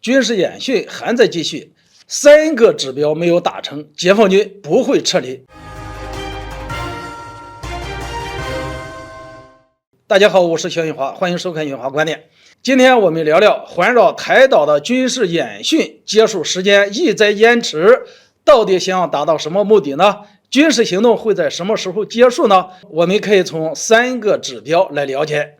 军事演训还在继续，3个指标没有达成，解放军不会撤离。大家好，我是肖云华，欢迎收看云华观点。今天我们聊聊环绕台岛的军事演训结束时间一再延迟，到底想要达到什么目的呢？军事行动会在什么时候结束呢？我们可以从3个指标来了解。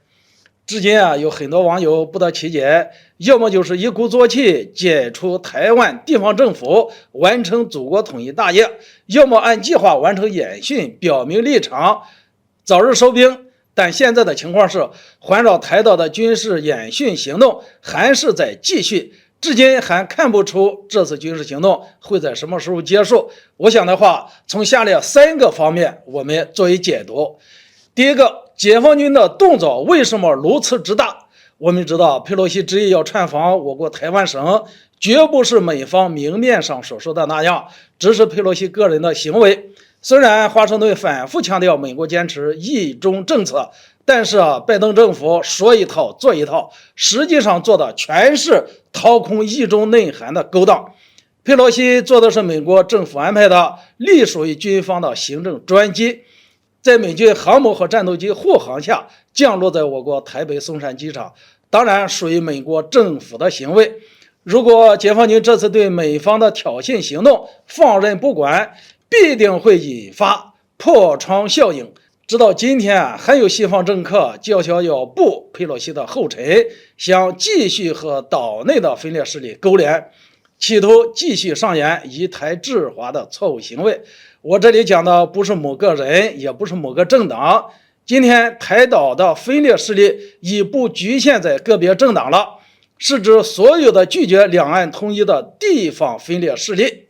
至今有很多网友不得其解，要么就是一鼓作气解除台湾地方政府，完成祖国统一大业，要么按计划完成演训，表明立场，早日收兵。但现在的情况是，环绕台岛的军事演训行动还是在继续，至今还看不出这次军事行动会在什么时候结束。我想的话，从下列3个方面我们作为解读。第一个，解放军的动作为什么如此之大？我们知道佩洛西执意要竄访我国台湾省，绝不是美方明面上所说的那样，只是佩洛西个人的行为。虽然华盛顿反复强调美国坚持一中政策，但是拜登政府说一套做一套，实际上做的全是掏空一中内涵的勾当。佩洛西做的是美国政府安排的，隶属于军方的行政专机，在美军航母和战斗机护航下降落在我国台北松山机场，当然属于美国政府的行为。如果解放军这次对美方的挑衅行动放任不管，必定会引发破窗效应。直到今天还有西方政客叫嚣要步佩洛西的后尘，想继续和岛内的分裂势力勾连，企图继续上演以台制华的错误行为。我这里讲的不是某个人，也不是某个政党。今天台岛的分裂势力已不局限在个别政党了，是指所有的拒绝两岸统一的地方分裂势力。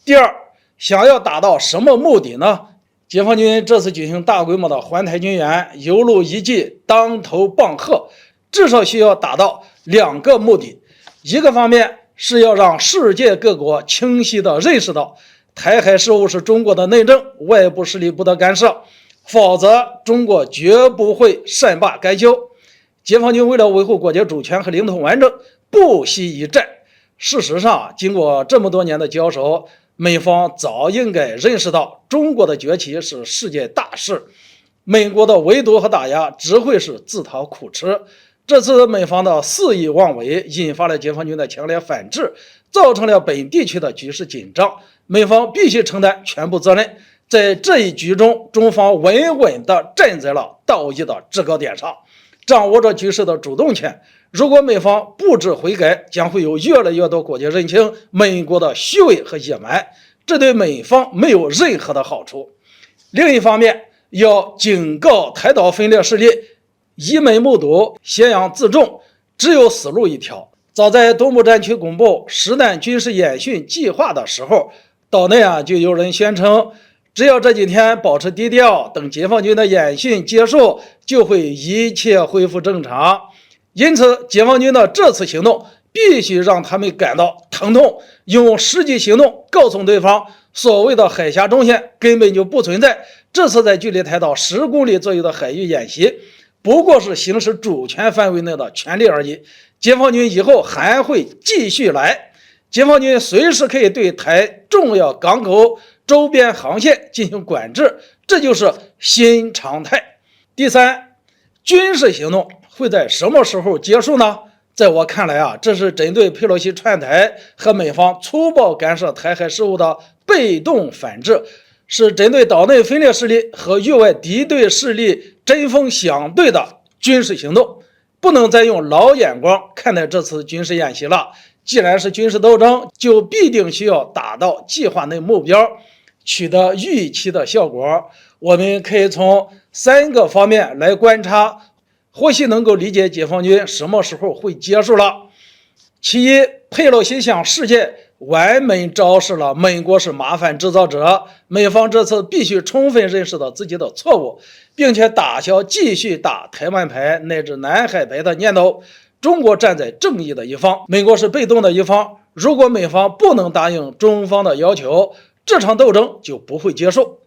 第二，想要达到什么目的呢？解放军这次举行大规模的环台军演，犹如一记当头棒喝，至少需要达到2个目的。一个方面是要让世界各国清晰地认识到，台海事务是中国的内政，外部势力不得干涉，否则中国绝不会善罢甘休。解放军为了维护国家主权和领土完整，不惜一战。事实上，经过这么多年的交手，美方早应该认识到中国的崛起是世界大事，美国的围堵和打压只会是自讨苦吃。这次美方的肆意妄为，引发了解放军的强烈反制，造成了本地区的局势紧张，美方必须承担全部责任。在这一局中，中方稳稳地站在了道义的制高点上，掌握着局势的主动权。如果美方不知悔改，将会有越来越多国家认清美国的虚伪和野蛮，这对美方没有任何的好处。另一方面，要警告台岛分裂势力，以美目睹，挟洋自重，只有死路一条。早在东部战区公布实弹军事演训计划的时候，岛内就有人宣称，只要这几天保持低调，等解放军的演训结束，就会一切恢复正常。因此，解放军的这次行动必须让他们感到疼痛，用实际行动告诉对方，所谓的海峡中线根本就不存在。这次在距离台岛10公里左右的海域演习，不过是行使主权范围内的权利而已。解放军以后还会继续来，解放军随时可以对台重要港口周边航线进行管制，这就是新常态。第三，军事行动会在什么时候结束呢？在我看来这是针对佩洛西竄台和美方粗暴干涉台海事务的被动反制，是针对岛内分裂势力和域外敌对势力针锋相对的军事行动。不能再用老眼光看待这次军事演习了。既然是军事斗争，就必定需要达到计划内目标，取得预期的效果。我们可以从3个方面来观察，或许能够理解解放军什么时候会结束了。其一，佩洛西向世界完美昭示了美国是麻烦制造者，美方这次必须充分认识到自己的错误，并且打消继续打台湾牌乃至南海牌的念头。中国站在正义的一方，美国是被动的一方。如果美方不能答应中方的要求，这场斗争就不会结束。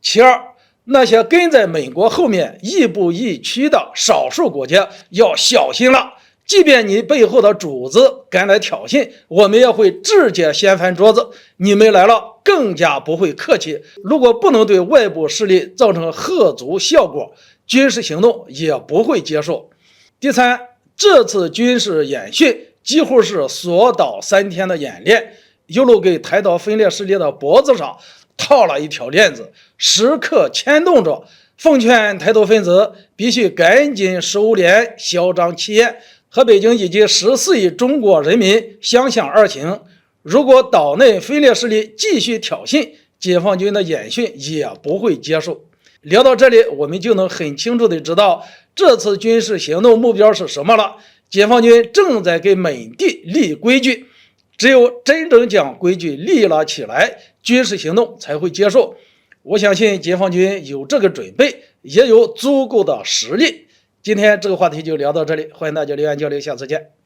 其二，那些跟在美国后面亦步亦趋的少数国家要小心了。即便你背后的主子敢来挑衅，我们也会直接掀翻桌子。你们来了，更加不会客气。如果不能对外部势力造成吓阻效果，军事行动也不会结束。第三，这次军事演训几乎是锁岛3天的演练，犹如给台岛分裂势力的脖子上套了一条链子，时刻牵动着。奉劝台独分子必须赶紧收敛嚣张气焰，和北京以及14亿中国人民相向而行。如果岛内分裂势力继续挑衅，解放军的演训也不会结束。聊到这里，我们就能很清楚地知道这次军事行动目标是什么了。解放军正在给美帝立规矩，只有真正将规矩立了起来，军事行动才会结束。我相信解放军有这个准备，也有足够的实力。今天这个话题就聊到这里，欢迎大家留言交流，下次见。